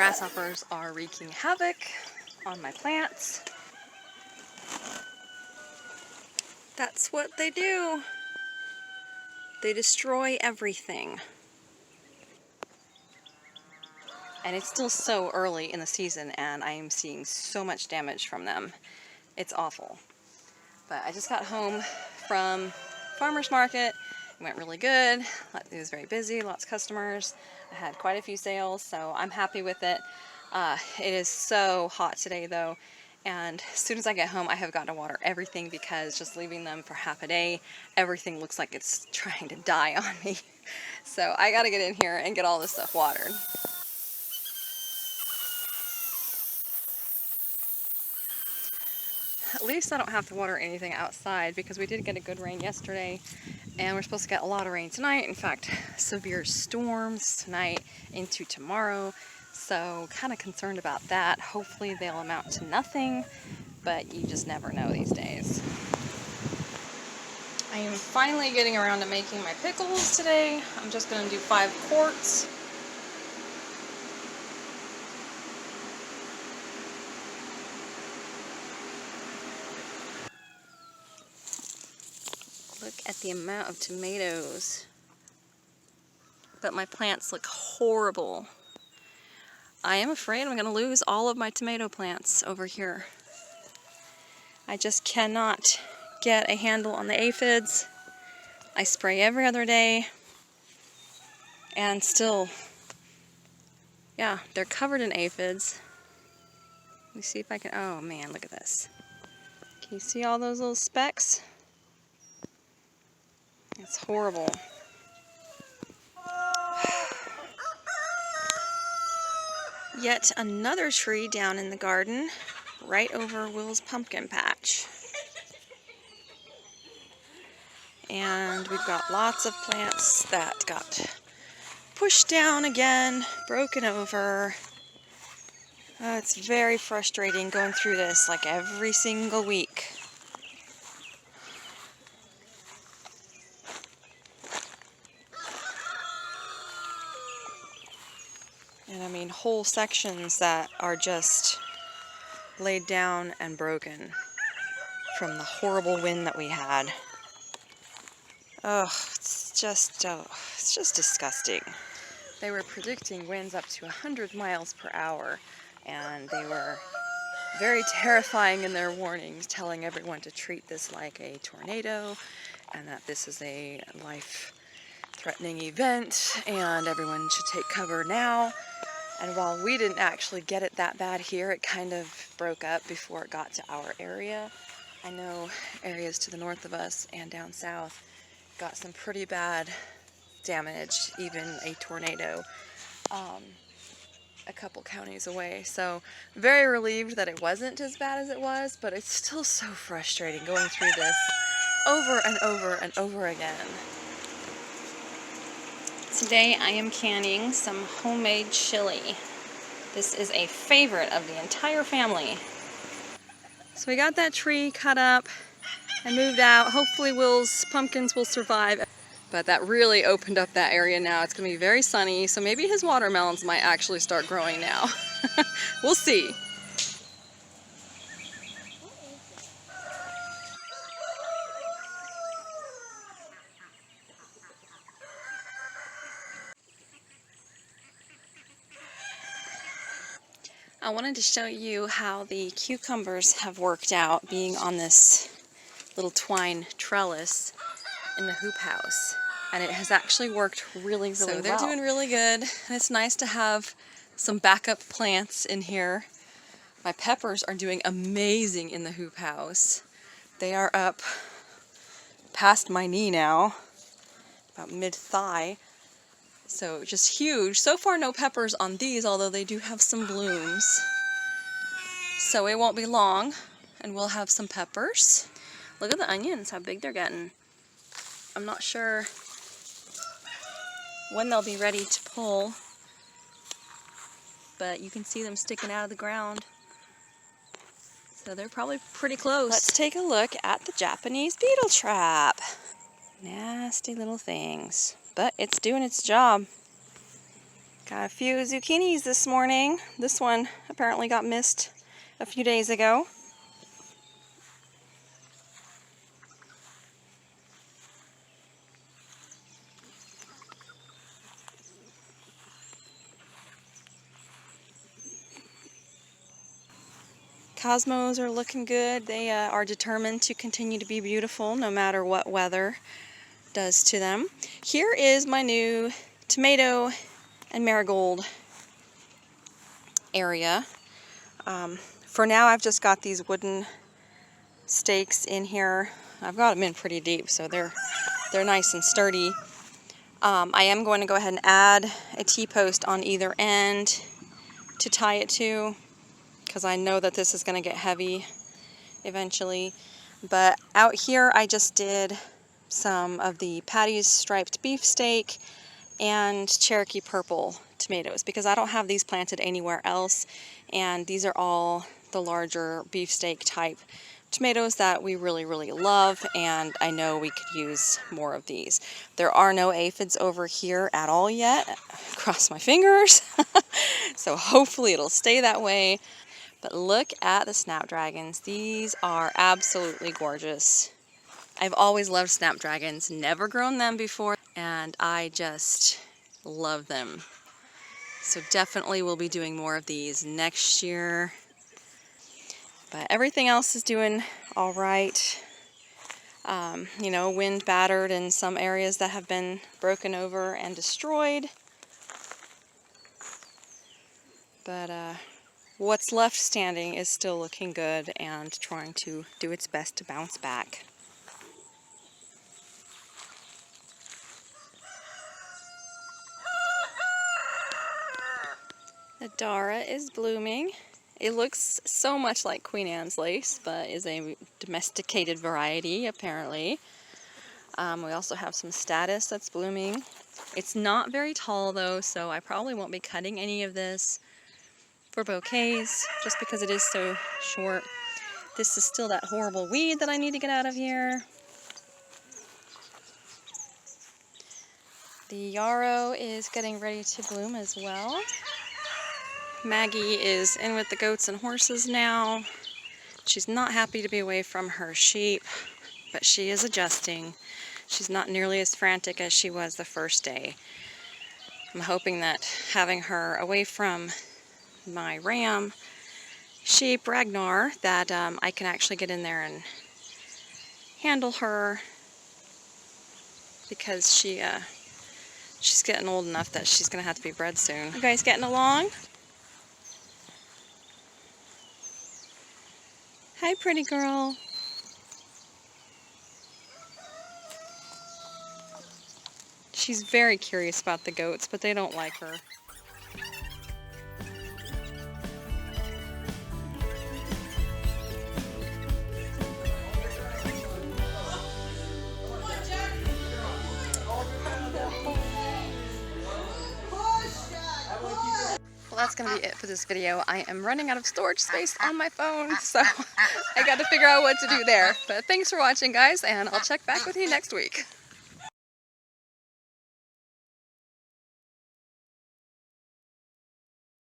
Grasshoppers are wreaking havoc on my plants. That's what they do. They destroy everything. And it's still so early in the season and I am seeing so much damage from them. It's awful. But I just got home from farmer's market. It went really good. It was very busy, lots of customers. I had quite a few sales, so I'm happy with it. It is so hot today though, and as soon as I get home I have got to water everything because just leaving them for half a day, everything looks like it's trying to die on me. So I gotta get in here and get all this stuff watered. At least I don't have to water anything outside because we did get a good rain yesterday and we're supposed to get a lot of rain tonight. In fact, severe storms tonight into tomorrow. So kind of concerned about that. Hopefully they'll amount to nothing, but you just never know these days. I am finally getting around to making my pickles today. I'm just going to do 5 quarts. Look at the amount of tomatoes. But my plants look horrible. I am afraid I'm going to lose all of my tomato plants over here. I just cannot get a handle on the aphids. I spray every other day. And still, yeah, they're covered in aphids. Let me see if I can, oh man, look at this. Can you see all those little specks? It's horrible. Yet another tree down in the garden, right over Will's pumpkin patch. And we've got lots of plants that got pushed down again, broken over. It's very frustrating going through this like every single week. And I mean whole sections that are just laid down and broken from the horrible wind that we had. Oh, it's just disgusting. They were predicting winds up to 100 miles per hour, and they were very terrifying in their warnings, telling everyone to treat this like a tornado, and that this is a life-threatening event, and everyone should take cover now. And while we didn't actually get it that bad here, it kind of broke up before it got to our area. I know areas to the north of us and down south got some pretty bad damage, even a tornado, a couple counties away. So very relieved that it wasn't as bad as it was, but it's still so frustrating going through this over and over and over again. Today I am canning some homemade chili. This is a favorite of the entire family. So we got that tree cut up and moved out. Hopefully Will's pumpkins will survive. But that really opened up that area now. It's going to be very sunny, so maybe his watermelons might actually start growing now. We'll see. I wanted to show you how the cucumbers have worked out being on this little twine trellis in the hoop house. And it has actually worked really well. So they're doing really good. And it's nice to have some backup plants in here. My peppers are doing amazing in the hoop house. They are up past my knee now, about mid-thigh. So just huge. So far no peppers on these, although they do have some blooms. So it won't be long and we'll have some peppers. Look at the onions, how big they're getting. I'm not sure when they'll be ready to pull, but you can see them sticking out of the ground. So they're probably pretty close. Let's take a look at the Japanese beetle trap. Nasty little things, but it's doing its job. Got a few zucchinis this morning. This one apparently got missed a few days ago. Cosmos are looking good. They are determined to continue to be beautiful no matter what weather does to them. Here is my new tomato and marigold area. For now I've just got these wooden stakes in here. I've got them in pretty deep, so they're nice and sturdy. I am going to go ahead and add a T-post on either end to tie it to, because I know that this is going to get heavy eventually. But out here I just did some of the Patty's striped beefsteak and Cherokee purple tomatoes, because I don't have these planted anywhere else, and these are all the larger beefsteak type tomatoes that we really love, and I know we could use more of these. There are no aphids over here at all yet. Cross my fingers. So hopefully it'll stay that way. But look at the snapdragons. These are absolutely gorgeous. I've always loved snapdragons, never grown them before, and I just love them. So definitely we'll be doing more of these next year. But everything else is doing all right. You know, wind battered in some areas that have been broken over and destroyed. But what's left standing is still looking good and trying to do its best to bounce back. The Dara is blooming. It looks so much like Queen Anne's lace, but is a domesticated variety, apparently. We also have some Status that's blooming. It's not very tall, though, so I probably won't be cutting any of this for bouquets, just because it is so short. This is still that horrible weed that I need to get out of here. The yarrow is getting ready to bloom as well. Maggie is in with the goats and horses now. She's not happy to be away from her sheep, but she is adjusting. She's not nearly as frantic as she was the first day. I'm hoping that having her away from my ram sheep, Ragnar, that I can actually get in there and handle her, because she's getting old enough that she's going to have to be bred soon. You guys getting along? Hi, pretty girl. She's very curious about the goats, but they don't like her. Well, that's going to be it for this video. I am running out of storage space on my phone, so I got to figure out what to do there. But thanks for watching, guys, and I'll check back with you next week.